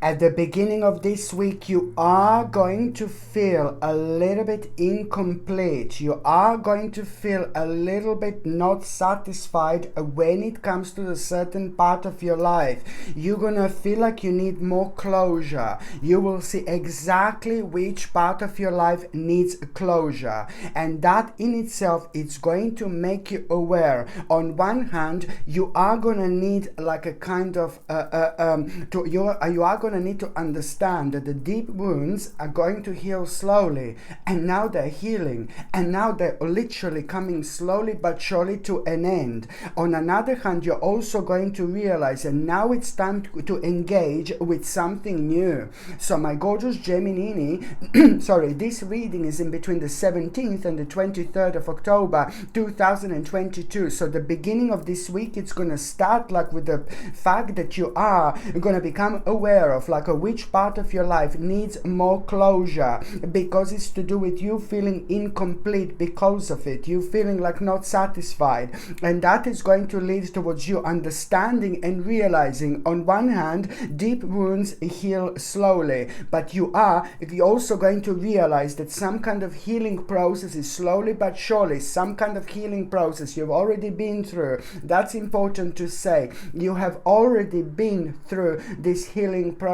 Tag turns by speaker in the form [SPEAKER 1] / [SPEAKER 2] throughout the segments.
[SPEAKER 1] At the beginning of this week, you are going to feel a little bit incomplete. You are going to feel a little bit not satisfied when it comes to a certain part of your life. You're going to feel like you need more closure. You will see exactly which part of your life needs closure. And that in itself, it's going to make you aware. On one hand, you are going to need like a kind of, you are going to need to understand that the deep wounds are going to heal slowly, and now they're healing, and now they're literally coming slowly but surely to an end. On another hand, you're also going to realize that now it's time to engage with something new. So my gorgeous Gemini, sorry, this reading is in between the 17th and the 23rd of October 2022. So the beginning of this week, it's going to start like with the fact that you are going to become aware of like which part of your life needs more closure, because it's to do with you feeling incomplete because of it, you feeling like not satisfied, and that is going to lead towards you understanding and realizing, on one hand, deep wounds heal slowly, but you're also going to realize that some kind of healing process is slowly but surely, some kind of healing process you've already been through. That's important to say. You have already been through this healing process,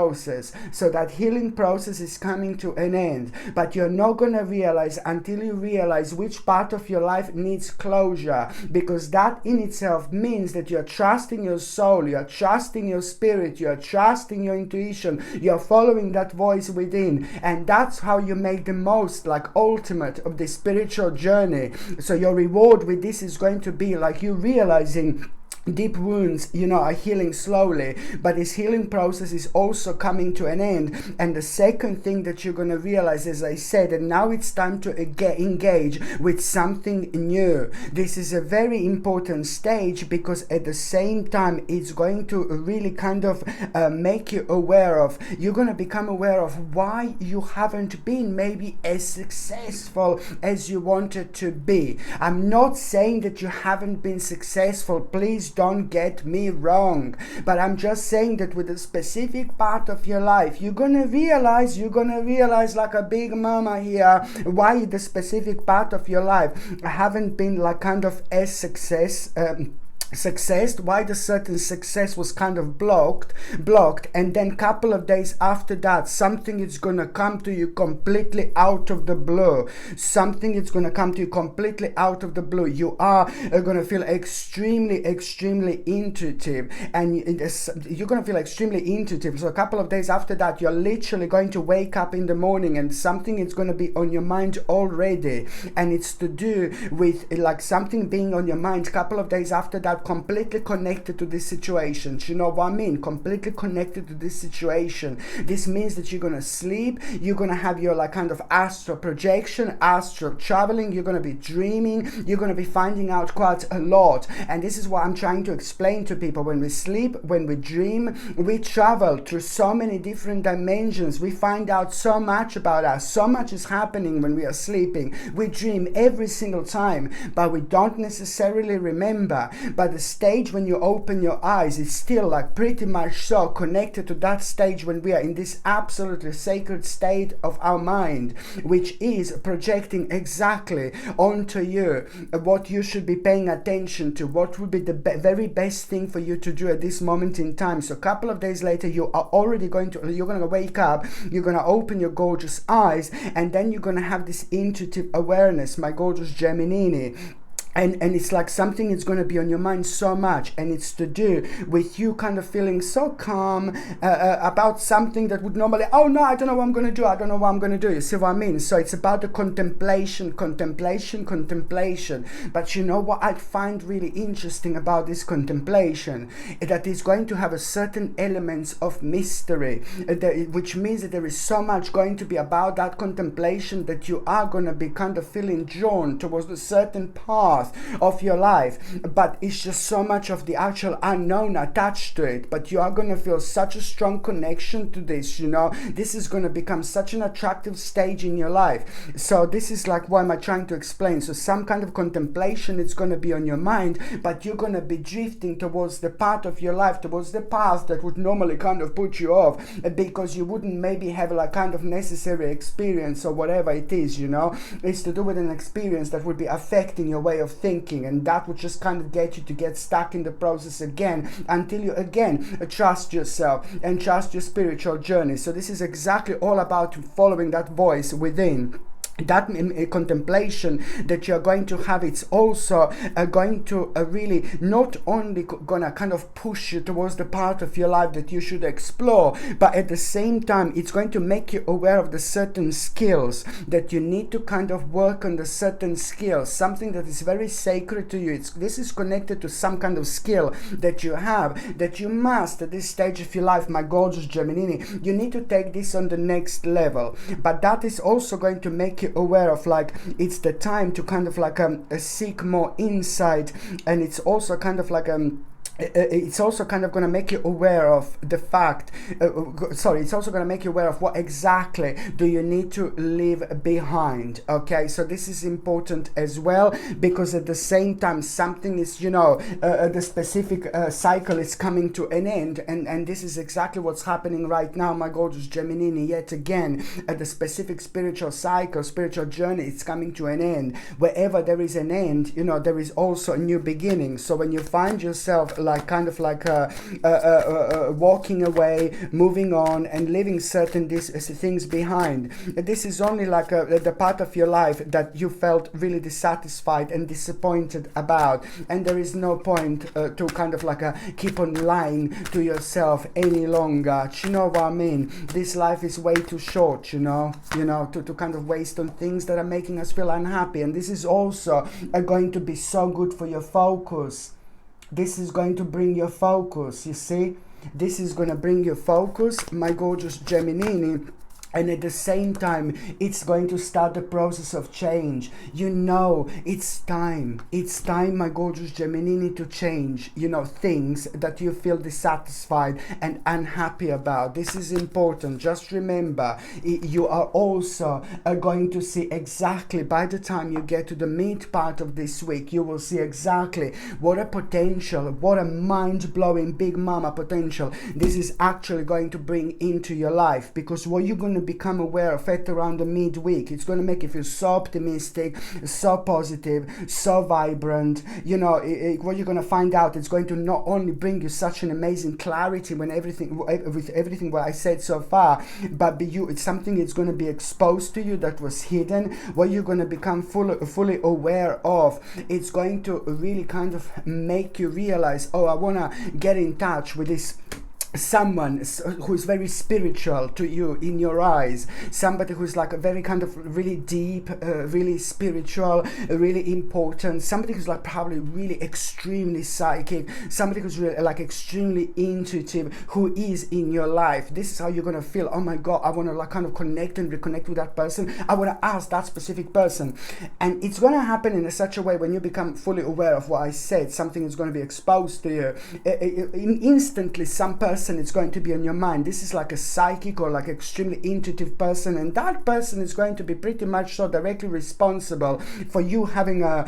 [SPEAKER 1] so that healing process is coming to an end, but you're not going to realize until you realize which part of your life needs closure, because that in itself means that you're trusting your soul, you're trusting your spirit, you're trusting your intuition, you're following that voice within, and that's how you make the most like ultimate of the spiritual journey. So your reward with this is going to be like you realizing deep wounds, are healing slowly, but this healing process is also coming to an end. And the second thing that you're going to realize, as I said, that now it's time to engage with something new. This is a very important stage, because at the same time it's going to really kind of make you aware of, you're going to become aware of why you haven't been maybe as successful as you wanted to be. I'm not saying that you haven't been successful, please don't get me wrong, but I'm just saying that with a specific part of your life, you're gonna realize like a big mama here, why the specific part of your life haven't been like kind of as success, why the certain success was kind of blocked, and then couple of days after that, something is going to come to you completely out of the blue. You are going to feel extremely intuitive, and you're going to feel extremely intuitive. So a couple of days after that, you're literally going to wake up in the morning and something is going to be on your mind already, and it's to do with like something being on your mind. A couple of days after that, completely connected to this situation. You know what I mean? Completely connected to this situation. This means that you're going to sleep, you're going to have your like kind of astral projection, astral traveling, you're going to be dreaming, you're going to be finding out quite a lot. And this is what I'm trying to explain to people. When we sleep, when we dream, we travel through so many different dimensions. We find out so much about us. So much is happening when we are sleeping. We dream every single time, but we don't necessarily remember. But the stage when you open your eyes is still like pretty much so connected to that stage when we are in this absolutely sacred state of our mind, which is projecting exactly onto you what you should be paying attention to, what would be the very best thing for you to do at this moment in time. So a couple of days later, you're going to wake up, you're going to open your gorgeous eyes, and then you're going to have this intuitive awareness, my gorgeous Gemini. And it's like something is going to be on your mind so much, and it's to do with you kind of feeling so calm about something that would normally, oh no, I don't know what I'm going to do. You see what I mean? So it's about the contemplation. But you know what I find really interesting about this contemplation? That it's going to have a certain elements of mystery, which means that there is so much going to be about that contemplation that you are going to be kind of feeling drawn towards a certain path path of your life, but it's just so much of the actual unknown attached to it. But you are going to feel such a strong connection to this, you know. This is going to become such an attractive stage in your life. So this is like, what am I trying to explain? So some kind of contemplation is going to be on your mind, but you're going to be drifting towards the part of your life, towards the path that would normally kind of put you off, because you wouldn't maybe have like kind of necessary experience or whatever it is, you know. It's to do with an experience that would be affecting your way of thinking, and that would just kind of get you to get stuck in the process again, until you again trust yourself and trust your spiritual journey. So this is exactly all about following that voice within. That contemplation that you're going to have, it's also going to really not only gonna kind of push you towards the part of your life that you should explore, but at the same time it's going to make you aware of the certain skills that you need to kind of work on, the certain skills, something that is very sacred to you. This is connected to some kind of skill that you have, that you must at this stage of your life, my gorgeous Gemini. You need to take this on the next level, but that is also going to make you aware of, like, it's the time to kind of like seek more insight, and it's also kind of like it's also kind of going to make you aware of the fact, it's also going to make you aware of what exactly do you need to leave behind. Okay, so this is important as well, because at the same time something is, you know, the specific cycle is coming to an end, and this is exactly what's happening right now, my gorgeous Gemini. Yet again, the specific spiritual cycle, spiritual journey, it's coming to an end. Wherever there is an end, you know, there is also a new beginning. So when you find yourself like kind of like walking away, moving on, and leaving certain things behind, this is only like the part of your life that you felt really dissatisfied and disappointed about, and there is no point to kind of like keep on lying to yourself any longer. Do you know what I mean? This life is way too short, you know, to kind of waste on things that are making us feel unhappy. And this is also going to be so good for your focus. This is going to bring your focus, you see. This is going to bring your focus, my gorgeous Gemini. And at the same time, it's going to start the process of change. You know, it's time, my gorgeous Gemini, to change, you know, things that you feel dissatisfied and unhappy about. This is important. Just remember, you are also going to see exactly, by the time you get to the mid part of this week, you will see exactly what a potential, what a mind-blowing big mama potential this is actually going to bring into your life. Because what you're going to become aware of it around the midweek, it's going to make you feel so optimistic, so positive, so vibrant. You know, what you're going to find out, it's going to not only bring you such an amazing clarity with everything what I said so far, but it's something that's going to be exposed to you that was hidden, what you're going to become fully aware of. It's going to really kind of make you realize, oh, I want to get in touch with this someone who's very spiritual to you in your eyes, somebody who's like a very kind of really deep, really spiritual, really important, somebody who's like probably really extremely psychic, somebody who's really like extremely intuitive, who is in your life. This is how you're gonna feel. Oh my God, I want to like kind of connect and reconnect with that person. I want to ask that specific person, and it's gonna happen in such a way when you become fully aware of what I said. Something is going to be exposed to you. Instantly, some person it's going to be on your mind. This is like a psychic or like extremely intuitive person, and that person is going to be pretty much so directly responsible for you having a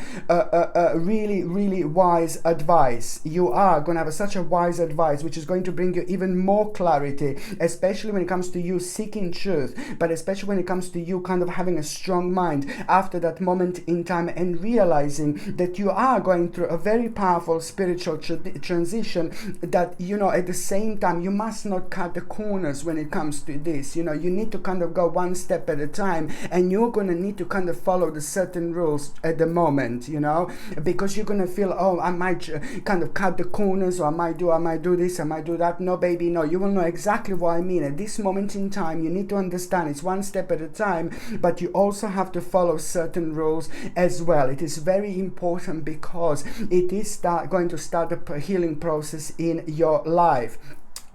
[SPEAKER 1] really, really wise advice. You are going to have such a wise advice, which is going to bring you even more clarity, especially when it comes to you seeking truth, but especially when it comes to you kind of having a strong mind after that moment in time, and realizing that you are going through a very powerful spiritual transition, that, you know, at the same time, you must not cut the corners when it comes to this. You know, you need to kind of go one step at a time, and you're going to need to kind of follow the certain rules at the moment, you know, because you're going to feel, oh, I might kind of cut the corners, or I might do this, I might do that. No, baby, no, you will know exactly what I mean. At this moment in time, you need to understand it's one step at a time, but you also have to follow certain rules as well. It is very important, because it is going to start a healing process in your life.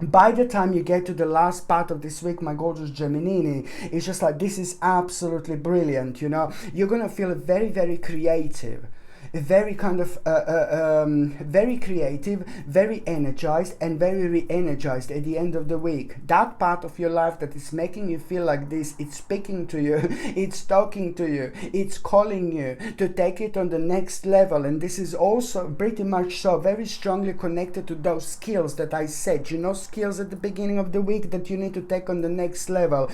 [SPEAKER 1] By the time you get to the last part of this week, my gorgeous Gemini, it's just like, this is absolutely brilliant, you know. You're going to feel very, very creative. very kind of very creative, very energized, and very re-energized at the end of the week. That part of your life that is making you feel like this, it's speaking to you, it's talking to you, it's calling you to take it on the next level. And this is also pretty much so very strongly connected to those skills that I said, skills at the beginning of the week that you need to take on the next level.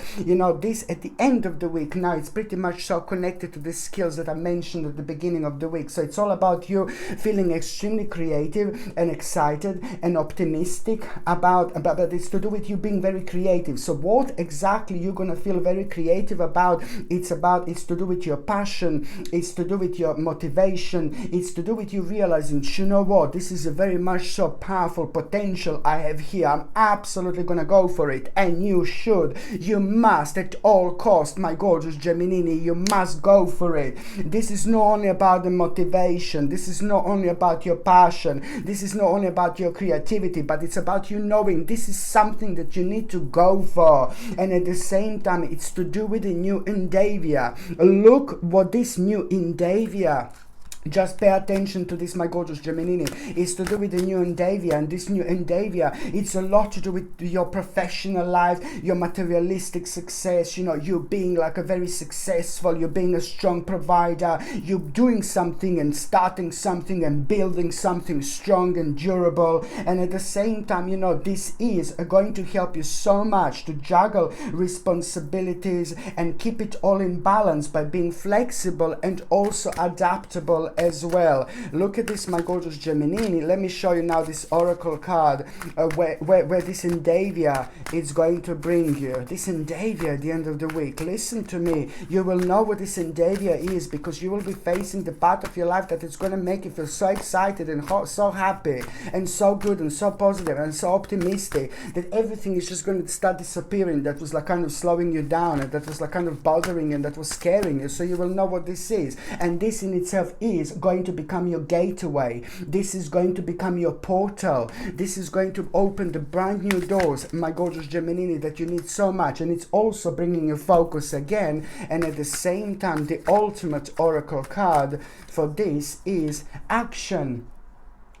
[SPEAKER 1] This at the end of the week, now it's pretty much so connected to the skills that I mentioned at the beginning of the week. So it's all about you feeling extremely creative and excited and optimistic about it's to do with you being very creative. So what exactly you're gonna feel very creative about? It's to do with your passion, it's to do with your motivation, it's to do with you realizing, what, this is a very much so powerful potential I have here. I'm absolutely gonna go for it. And you should, you must, at all cost, my gorgeous Gemini, you must go for it. This is not only about the motivation, this is not only about your passion, this is not only about your creativity, but it's about you knowing this is something that you need to go for. And at the same time, it's to do with the new endeavor. Look what this new endeavor, just pay attention to this, my gorgeous Gemini, is to do with the new endeavor. And this new endeavor, it's a lot to do with your professional life, your materialistic success, you being like a very successful, you being a strong provider, you doing something and starting something and building something strong and durable. And at the same time, this is going to help you so much to juggle responsibilities and keep it all in balance by being flexible and also adaptable as well. Look at this, my gorgeous Gemini. Let me show you now this oracle card where this endeavor is going to bring you. This endeavor at the end of the week. Listen to me. You will know what this endeavor is because you will be facing the part of your life that is going to make you feel so excited and so happy and so good and so positive and so optimistic that everything is just going to start disappearing. That was like kind of slowing you down and that was like kind of bothering you and that was scaring you. So you will know what this is. And this in itself is going to become your gateway. This is going to become your portal. This is going to open the brand new doors, my gorgeous Gemini, that you need so much. And it's also bringing you focus again. And at the same time, the ultimate oracle card for this is action.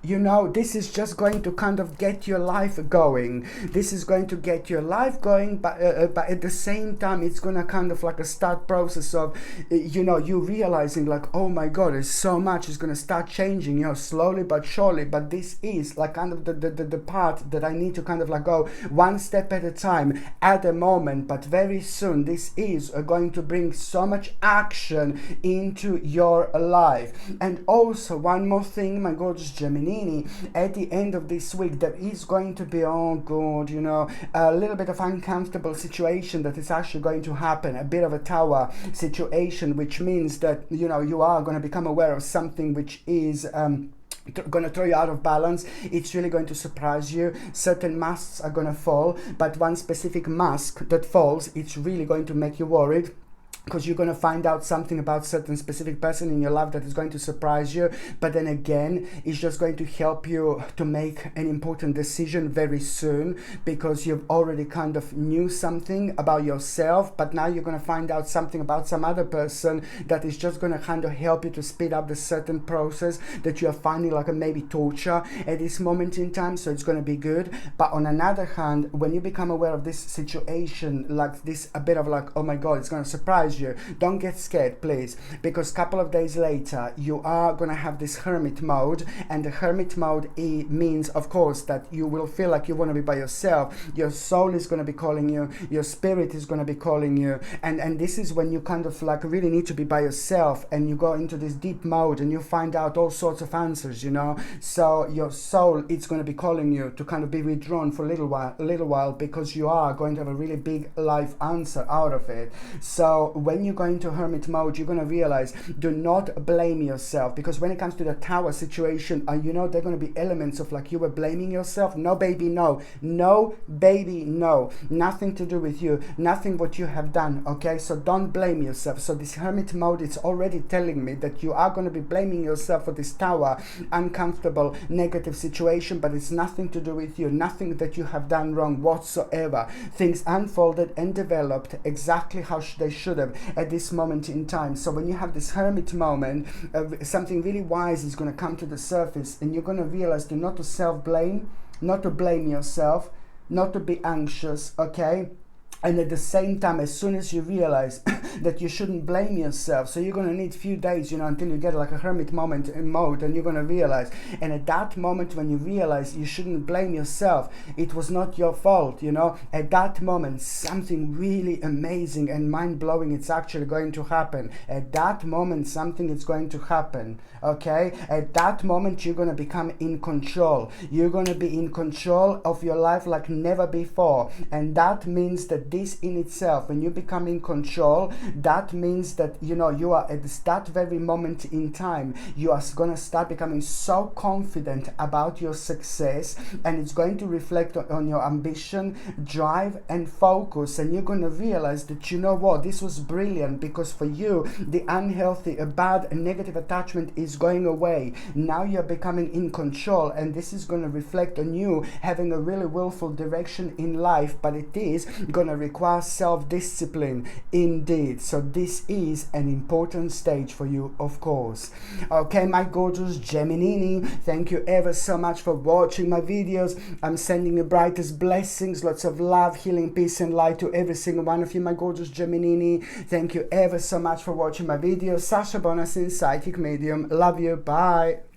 [SPEAKER 1] This is just going to kind of get your life going. This is going to get your life going, but at the same time, it's going to kind of like a start process of, you realizing like, oh my God, there's so much is going to start changing, slowly but surely. But this is like kind of the part that I need to kind of like go one step at a time at the moment. But very soon, this is going to bring so much action into your life. And also one more thing, my gorgeous Gemini, at the end of this week, there is going to be, oh God, a little bit of uncomfortable situation that is actually going to happen, a bit of a tower situation, which means that, you are going to become aware of something which is going to throw you out of balance. It's really going to surprise you. Certain masks are going to fall, but one specific mask that falls, it's really going to make you worried, because you're going to find out something about certain specific person in your life that is going to surprise you. But then again, it's just going to help you to make an important decision very soon, because you've already kind of knew something about yourself, but now you're going to find out something about some other person that is just going to kind of help you to speed up the certain process that you are finding like a maybe torture at this moment in time. So it's going to be good. But on another hand, when you become aware of this situation, like this, a bit of like, oh my God, it's going to surprise you, don't get scared, please, because a couple of days later you are gonna have this hermit mode. And the hermit mode means, of course, that you will feel like you want to be by yourself. Your soul is going to be calling you, your spirit is going to be calling you, and this is when you kind of like really need to be by yourself, and you go into this deep mode and you find out all sorts of answers. So your soul is going to be calling you to kind of be withdrawn for a little while, because you are going to have a really big life answer out of it. So when you go into hermit mode, you're going to realize, do not blame yourself, because when it comes to the tower situation, there are going to be elements of like you were blaming yourself. No, baby, no. No, baby, no. Nothing to do with you. Nothing what you have done, okay? So don't blame yourself. So this hermit mode, it's already telling me that you are going to be blaming yourself for this tower, uncomfortable, negative situation, but it's nothing to do with you. Nothing that you have done wrong whatsoever. Things unfolded and developed exactly how they should have. at this moment in time. So when you have this hermit moment, something really wise is going to come to the surface, and you're going to realize to not to self-blame, not to blame yourself, not to be anxious, okay? And at the same time, as soon as you realize that you shouldn't blame yourself, so you're going to need a few days, until you get like a hermit moment in mode, and you're going to realize. And at that moment, when you realize you shouldn't blame yourself, it was not your fault, at that moment, something really amazing and mind-blowing it's actually going to happen. At that moment, something is going to happen, okay? At that moment, you're going to become in control. You're going to be in control of your life like never before. And that means that this in itself, when you become in control, that means that you are at that very moment in time, you are going to start becoming so confident about your success, and it's going to reflect on your ambition, drive, and focus. And you're going to realize that this was brilliant, because for you the unhealthy, bad and negative attachment is going away. Now you're becoming in control, and this is going to reflect on you having a really willful direction in life, but it is going to require self-discipline indeed. So this is an important stage for you, of course. Okay, my gorgeous Gemini, thank you ever so much for watching my videos. I'm sending you brightest blessings, lots of love, healing, peace and light to every single one of you, my gorgeous Gemini. Thank you ever so much for watching my videos. Sasha Bonasin, psychic medium. Love you. Bye.